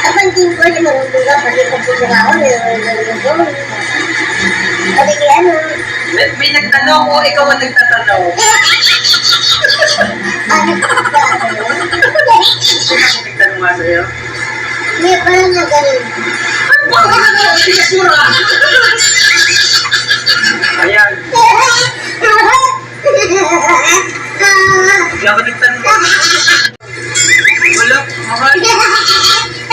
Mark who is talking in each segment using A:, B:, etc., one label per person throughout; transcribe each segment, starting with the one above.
A: Napansin ko yung marunong ka, pati pagpupunta ako, nilolong. Pati kaya ano.
B: May nagtanong o ikaw ang nagtatanong?
A: Ano ba?
B: Sino ang nagtanong nga sa'yo?
A: May parang na ganun.
B: Ano ba? Ano ba? Sinasura! Ayan. Hindi ako nagtanong. Wala, mahal.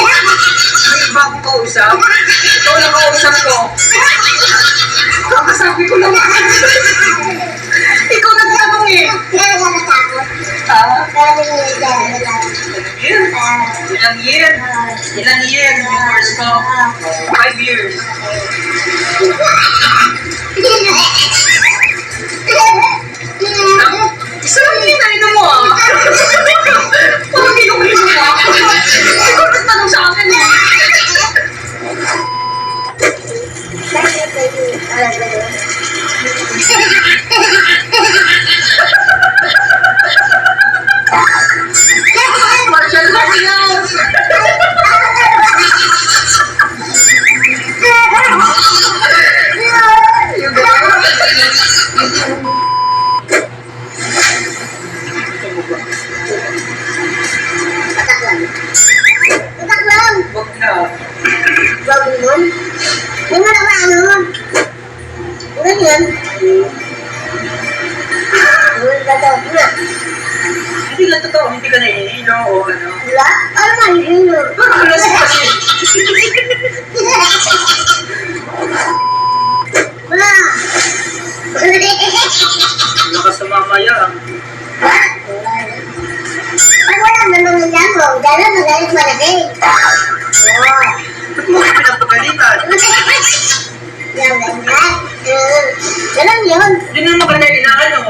B: May iba akong kausap. Ikaw lang kausap ko. Kakasabi ko lang. Ikaw nagtanong eh.
A: Kaya ka natakot.
B: Ha?
A: Kaya ka natakot.
B: Ilang year? Ilang year yung course ko? 5 years. Isa lang yung nainom mo ah. Parang ginong-ginong mo ako. Ikaw nagtanong sa akin eh. Martial arts. Yung
A: Patak lang. Patak lang.
B: Wag na.
A: Wag mo. Yung wala ka ano. Ganyan. Patak na.
B: Hindi lang totoo, hindi ka naiinom o ano.
A: Wala? Ano man yun?
B: Ano si kasi?
A: Wala.
B: Lakas sa mamaya.
A: Pag wala naman ng damo, dala magalit malaki. Oo.
B: Ba't mo ka pinapagalitan?
A: Yan, ganyan. Ganun yun.
B: Hindi naman ka na inaano.